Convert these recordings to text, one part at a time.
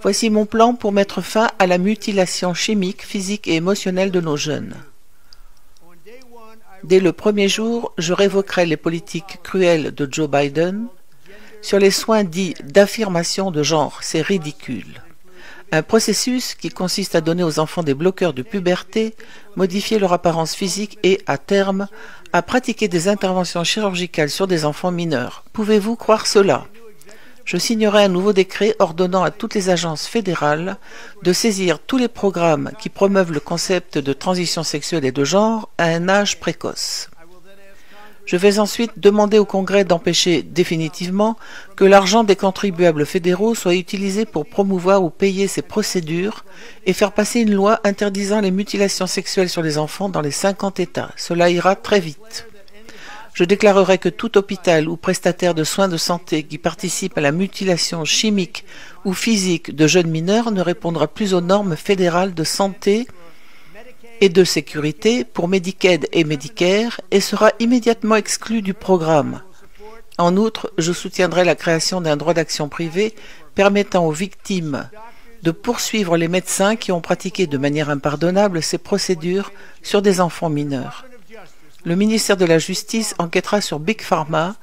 Voici mon plan pour mettre fin à la mutilation chimique, physique et émotionnelle de nos jeunes. Dès le premier jour, je révoquerai les politiques cruelles de Joe Biden sur les soins dits d'affirmation de genre. C'est ridicule. Un processus qui consiste à donner aux enfants des bloqueurs de puberté, modifier leur apparence physique et, à terme, à pratiquer des interventions chirurgicales sur des enfants mineurs. Pouvez-vous croire cela? Je signerai un nouveau décret ordonnant à toutes les agences fédérales de saisir tous les programmes qui promeuvent le concept de transition sexuelle et de genre à un âge précoce. Je vais ensuite demander au Congrès d'empêcher définitivement que l'argent des contribuables fédéraux soit utilisé pour promouvoir ou payer ces procédures et faire passer une loi interdisant les mutilations sexuelles sur les enfants dans les 50 États. Cela ira très vite. Je déclarerai que tout hôpital ou prestataire de soins de santé qui participe à la mutilation chimique ou physique de jeunes mineurs ne répondra plus aux normes fédérales de santé et de sécurité pour Medicaid et Medicare et sera immédiatement exclu du programme. En outre, je soutiendrai la création d'un droit d'action privé permettant aux victimes de poursuivre les médecins qui ont pratiqué de manière impardonnable ces procédures sur des enfants mineurs. Le ministère de la Justice enquêtera sur Big Pharma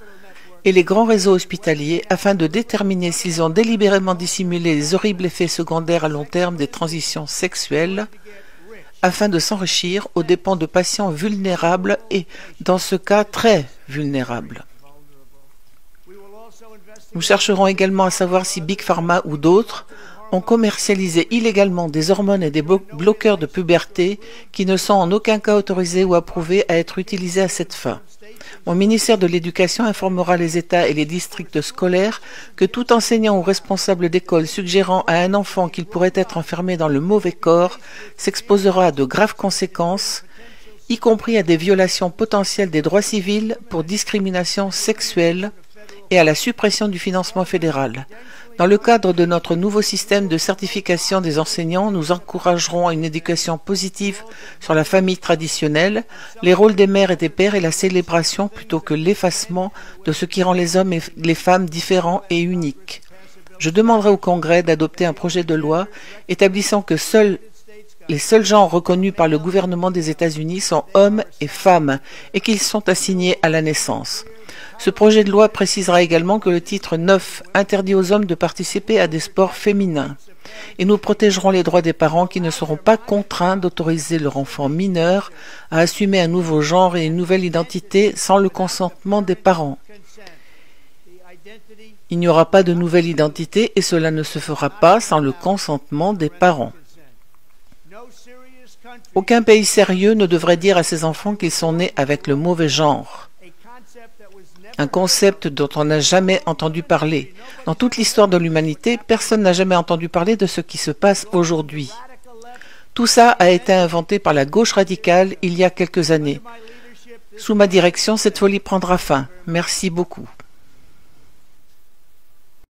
et les grands réseaux hospitaliers afin de déterminer s'ils ont délibérément dissimulé les horribles effets secondaires à long terme des transitions sexuelles afin de s'enrichir aux dépens de patients vulnérables et, dans ce cas, très vulnérables. Nous chercherons également à savoir si Big Pharma ou d'autres ont commercialisé illégalement des hormones et des bloqueurs de puberté qui ne sont en aucun cas autorisés ou approuvés à être utilisés à cette fin. Mon ministère de l'Éducation informera les États et les districts scolaires que tout enseignant ou responsable d'école suggérant à un enfant qu'il pourrait être enfermé dans le mauvais corps s'exposera à de graves conséquences, y compris à des violations potentielles des droits civils pour discrimination sexuelle et à la suppression du financement fédéral. Dans le cadre de notre nouveau système de certification des enseignants, nous encouragerons une éducation positive sur la famille traditionnelle, les rôles des mères et des pères et la célébration plutôt que l'effacement de ce qui rend les hommes et les femmes différents et uniques. Je demanderai au Congrès d'adopter un projet de loi établissant que les seuls genres reconnus par le gouvernement des États-Unis sont hommes et femmes et qu'ils sont assignés à la naissance. Ce projet de loi précisera également que le titre 9 interdit aux hommes de participer à des sports féminins. Et nous protégerons les droits des parents qui ne seront pas contraints d'autoriser leur enfant mineur à assumer un nouveau genre et une nouvelle identité sans le consentement des parents. Il n'y aura pas de nouvelle identité et cela ne se fera pas sans le consentement des parents. Aucun pays sérieux ne devrait dire à ses enfants qu'ils sont nés avec le mauvais genre. Un concept dont on n'a jamais entendu parler. Dans toute l'histoire de l'humanité, personne n'a jamais entendu parler de ce qui se passe aujourd'hui. Tout ça a été inventé par la gauche radicale il y a quelques années. Sous ma direction, cette folie prendra fin. Merci beaucoup.